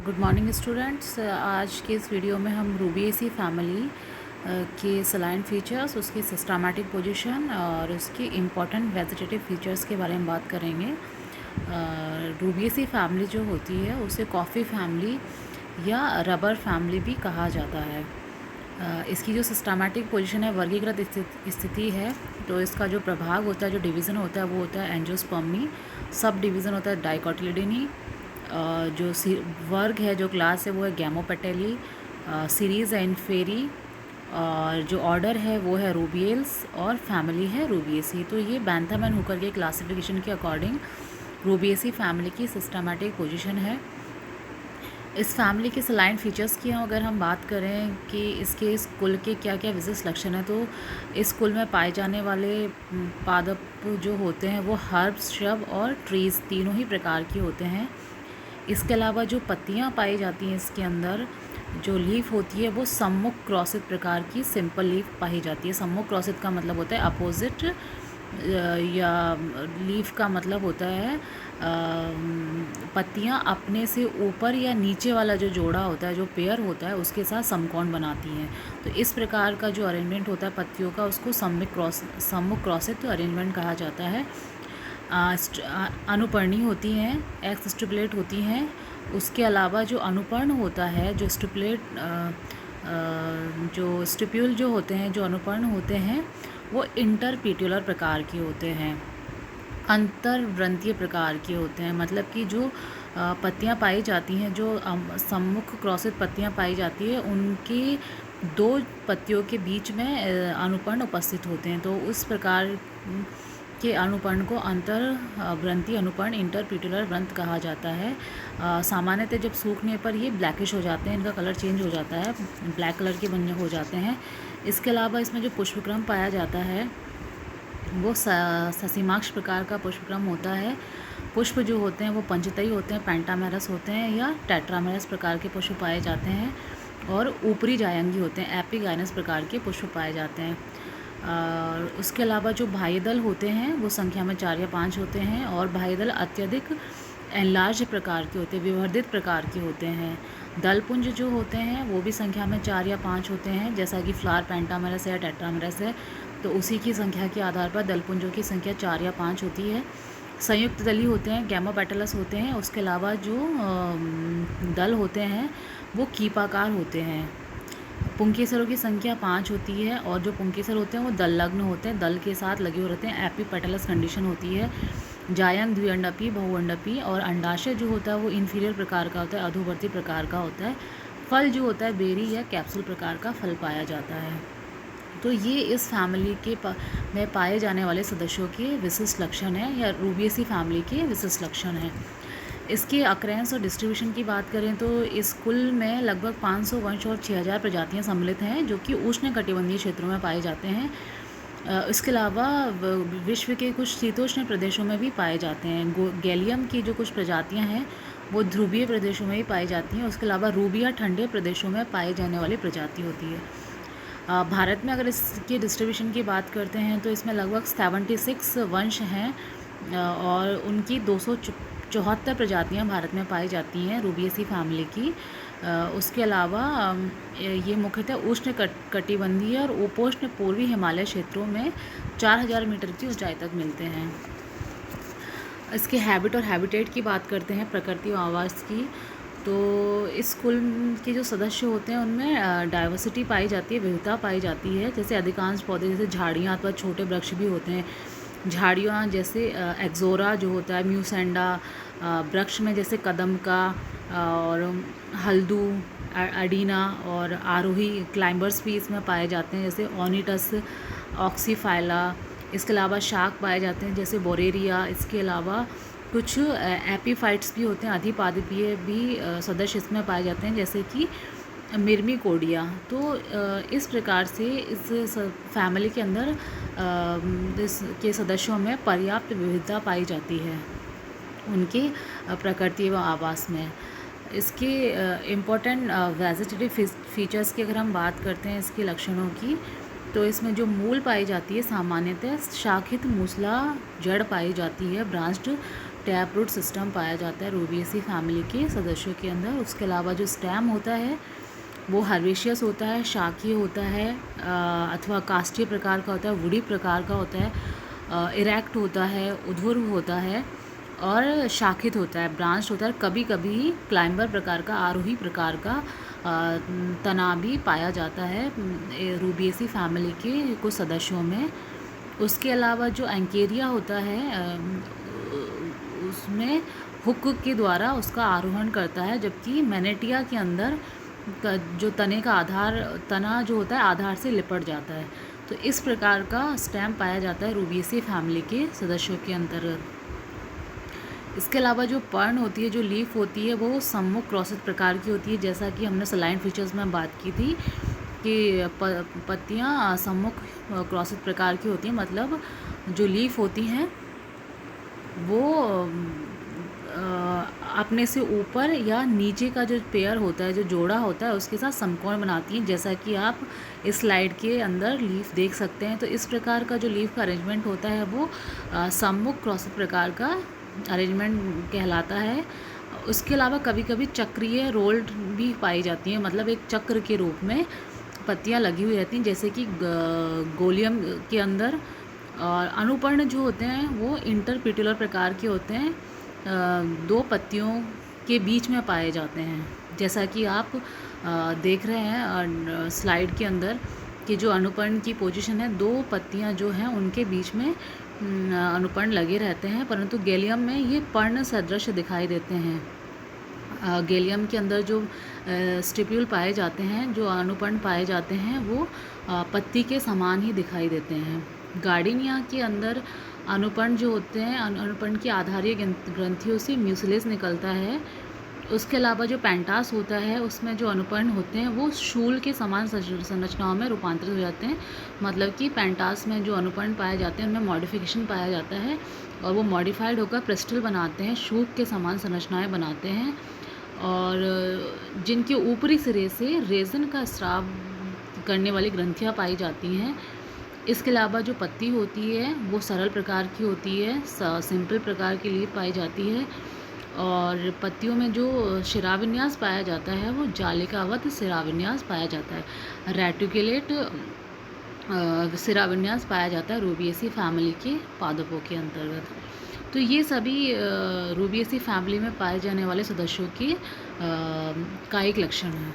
Good morning students. आज के इस वीडियो में हम रूबिएसी फैमिली के सलाइन फीचर्स, उसकी सिस्टमैटिक पोजीशन और उसकी इम्पॉर्टेंट वेजिटेटिव फीचर्स के बारे में बात करेंगे। रूबिएसी फैमिली जो होती है उसे कॉफ़ी फैमिली या रबर फैमिली भी कहा जाता है। इसकी जो सिस्टमैटिक पोजीशन है, वर्गीकृत स्थिति है, तो इसका जो प्रभाग होता है, जो डिवीज़न होता है वो होता है एंजियोस्पर्मी। सब डिवीज़न होता है डाइकोटिलिडनी। जो वर्ग है, जो क्लास है वो है गैमोपेटेली। सीरीज़ है इन्फेरी। और जो ऑर्डर है वो है रूबियल्स और फैमिली है रूबिएसी। तो ये बैंथम एंड हुकर के क्लासिफिकेशन के अकॉर्डिंग रूबिएसी फैमिली की सिस्टमैटिक पोजीशन है। इस फैमिली के सलाइन फीचर्स की अगर हम बात करें कि इसके इस कुल के क्या क्या विशेष लक्षण हैं, तो इस कुल में पाए जाने वाले पादप जो होते हैं वो हर्ब्स, श्रब और ट्रीज़ तीनों ही प्रकार के होते हैं। इसके अलावा जो पत्तियां पाई जाती हैं इसके अंदर, जो लीफ होती है वो सम्मुख क्रॉसित प्रकार की सिंपल लीफ पाई जाती है। सम्मुख क्रॉसित का मतलब होता है अपोजिट, या लीफ का मतलब होता है पत्तियां अपने से ऊपर या नीचे वाला जो जोड़ा होता है, जो पेयर होता है, उसके साथ समकोण बनाती हैं। तो इस प्रकार का जो अरेंजमेंट होता है पत्तियों का, उसको सम्मुख क्रॉसित अरेंजमेंट कहा जाता है। अनुपर्णी होती हैं, एक्स स्टिपुलेट होती हैं। उसके अलावा जो अनुपर्ण होता है, जो स्टिप्यूल जो होते हैं, जो अनुपर्ण होते हैं, वो इंटरपीट्यूलर प्रकार के होते हैं, अंतर्व्रंतीय प्रकार के होते हैं। मतलब कि जो पत्तियां पाई जाती हैं, जो सम्मुख क्रॉसित पत्तियां पाई जाती है, उनकी दो पत्तियों के बीच में अनुपर्ण उपस्थित होते हैं। तो उस प्रकार के अनुपर्ण को अंतर्व्रंती अनुपर्ण, इंटरपीट्यूलर व्रंत कहा जाता है। सामान्यतः जब सूखने पर ये ब्लैकिश हो जाते हैं, इनका कलर चेंज हो जाता है, ब्लैक कलर के बन हो जाते हैं। इसके अलावा इसमें जो पुष्पक्रम पाया जाता है वो ससीमाक्ष प्रकार का पुष्पक्रम होता है। पुष्प जो होते हैं वो पंचतई होते हैं, पेंटामेरस होते हैं या टेट्रामेरस प्रकार के पुष्प पाए जाते हैं, और ऊपरी जायंगी होते हैं, एपिगाइनस प्रकार के पुष्प पाए जाते हैं। और उसके अलावा जो बाह्य दल होते हैं वो संख्या में 4 या 5 होते हैं, और बाह्य दल अत्यधिक एनलार्ज प्रकार के होते हैं, विवर्धित प्रकार के होते हैं। दलपुंज जो होते हैं वो भी संख्या में 4 या 5 होते हैं, जैसा कि फ्लावर पेंटामेरस है या टेट्रामेरस है, तो उसी की संख्या के आधार पर दलपुंजों की संख्या 4 या 5 होती है। संयुक्त दली होते हैं, गैमोपेटलस होते हैं। उसके अलावा जो दल होते हैं वो कीपाकार होते हैं। पुंकेसरों की संख्या 5 होती है, और जो पुंकेसर होते हैं वो दल लग्न होते हैं, दल के साथ लगे हुए रहते हैं। एपीपेटलस कंडीशन होती है। जायंग द्विअंडापी, बहुअंडापी, और अंडाशय जो होता है वो इन्फीरियर प्रकार का होता है, अधोवर्ती प्रकार का होता है। फल जो होता है बेरी या कैप्सूल प्रकार का फल पाया जाता है। तो ये इस फैमिली के में पाए जाने वाले सदस्यों के विशिष्ट लक्षण हैं, या रूबिएसी फैमिली के विशिष्ट लक्षण हैं। इसके अक्रेंस और डिस्ट्रीब्यूशन की बात करें तो इस कुल में लगभग 500 वंश और 6000 प्रजातियां सम्मिलित हैं, जो कि उष्णकटिबंधीय क्षेत्रों में पाए जाते हैं। इसके अलावा विश्व के कुछ शीतोष्ण प्रदेशों में भी पाए जाते हैं। गैलियम की जो कुछ प्रजातियां हैं वो ध्रुवीय प्रदेशों में भी पाई जाती हैं। उसके अलावा रूबिया ठंडे प्रदेशों में पाए जाने वाली प्रजाति होती है। भारत में अगर इसके डिस्ट्रीब्यूशन की बात करते हैं तो इसमें लगभग 76 वंश हैं, और उनकी 274 प्रजातियां भारत में पाई जाती हैं रूबिएसी फैमिली की। उसके अलावा ये मुख्यतः उष्ण कटिबंधीय और उपोष्ण पूर्वी हिमालय क्षेत्रों में 4000 मीटर की ऊंचाई तक मिलते हैं। इसके हैबिट और हैबिटेट की बात करते हैं, प्रकृति और आवास की, तो इस कुल के जो सदस्य होते हैं उनमें डाइवर्सिटी पाई जाती है, विविधता पाई जाती है। जैसे अधिकांश पौधे, जैसे झाड़ियाँ अथवा छोटे वृक्ष भी होते हैं। झाड़ियाँ जैसे एक्जोरा जो होता है, म्यूसेंडा। वृक्ष में जैसे कदम का और हल्दू, अडीना और आरोही क्लाइंबर्स भी इसमें पाए जाते हैं, जैसे ओनिटस, ऑक्सीफाइला। इसके अलावा शाक पाए जाते हैं, जैसे बोरेरिया। इसके अलावा कुछ एपीफाइट्स भी होते हैं, अधिपादपीय भी सदस्य इसमें पाए जाते हैं, जैसे कि मिर्मिकोडिया। तो इस प्रकार से इस फैमिली के अंदर के सदस्यों में पर्याप्त विविधता पाई जाती है उनके प्रकृति व आवास में। इसके इम्पोर्टेंट वेजिटेटिव फीचर्स की अगर हम बात करते हैं, इसके लक्षणों की, तो इसमें जो मूल पाई जाती है सामान्यतः शाखित मूसला जड़ पाई जाती है, ब्रांच्ड टैप रूट सिस्टम पाया जाता है रूबिएसी फैमिली के सदस्यों के अंदर। उसके अलावा जो स्टेम होता है वो हर्बेशियस होता है, शाकीय होता है अथवा काष्ठीय प्रकार का होता है, वुडी प्रकार का होता है, इरेक्ट होता है, ऊर्ध्व होता है और शाखित होता है, ब्रांच होता है। कभी कभी क्लाइंबर प्रकार का, आरोही प्रकार का तना भी पाया जाता है रूबिएसी फैमिली के कुछ सदस्यों में। उसके अलावा जो एंकेरिया होता है उसमें हुक के द्वारा उसका आरोहण करता है, जबकि मैनेटिया के अंदर जो तने का तना जो होता है आधार से लिपट जाता है। तो इस प्रकार का स्टेम पाया जाता है रूबिएसी फैमिली के सदस्यों के अंतर्गत। इसके अलावा जो पर्ण होती है, जो लीफ होती है, वो सम्मुख क्रॉसित प्रकार की होती है। जैसा कि हमने सलाइन फीचर्स में बात की थी कि पत्तियां सम्मुख क्रॉसित प्रकार की होती हैं, मतलब जो लीफ होती हैं वो अपने से ऊपर या नीचे का जो पेयर होता है, जो जोड़ा होता है, उसके साथ समकोण बनाती हैं, जैसा कि आप इस स्लाइड के अंदर लीफ देख सकते हैं। तो इस प्रकार का जो लीफ का अरेंजमेंट होता है वो सम्मुख क्रॉसित प्रकार का अरेंजमेंट कहलाता है। उसके अलावा कभी कभी चक्रीय रोल्ड भी पाई जाती हैं, मतलब एक चक्र के रूप में पत्तियां लगी हुई रहती हैं, जैसे कि गोलियम के अंदर। और अनुपर्ण जो होते हैं वो इंटरपिट्यूलर प्रकार के होते हैं, दो पत्तियों के बीच में पाए जाते हैं। जैसा कि आप देख रहे हैं स्लाइड के अंदर कि जो अनुपर्ण की पोजीशन है, दो पत्तियां जो हैं उनके बीच में अनुपर्ण लगे रहते हैं, परंतु गैलियम में ये पर्ण सदृश दिखाई देते हैं। गैलियम के अंदर जो स्टिप्यूल पाए जाते हैं, जो अनुपर्ण पाए जाते हैं, वो पत्ती के समान ही दिखाई देते हैं। गार्डिनिया के अंदर अनुपर्ण जो होते हैं, अनुपर्ण की आधारीय ग्रंथियों से म्यूसिलेस निकलता है। उसके अलावा जो पेंटास होता है उसमें जो अनुपर्ण होते हैं वो शूल के समान संरचनाओं में रूपांतरित हो जाते हैं, मतलब कि पेंटास में जो अनुपर्ण पाए जाते हैं उनमें मॉडिफिकेशन पाया जाता है और वो मॉडिफाइड होकर प्रेस्टल बनाते हैं, शूक के समान संरचनाएं बनाते हैं, और जिनके ऊपरी सिरे से रेजन का स्राव करने वाली ग्रंथियाँ पाई जाती हैं। इसके अलावा जो पत्ती होती है वो सरल प्रकार की होती है, सिंपल प्रकार की लीफ पाई जाती है, और पत्तियों में जो शिराविन्यास पाया जाता है वो जालिकावत शिराविन्यास पाया जाता है। रेटिकुलेट शिराविन्यास पाया जाता है रूबिएसी फैमिली के पादपों के अंतर्गत। तो ये सभी रूबिएसी फैमिली में पाए जाने वाले सदस्यों की कायिक लक्षण हैं।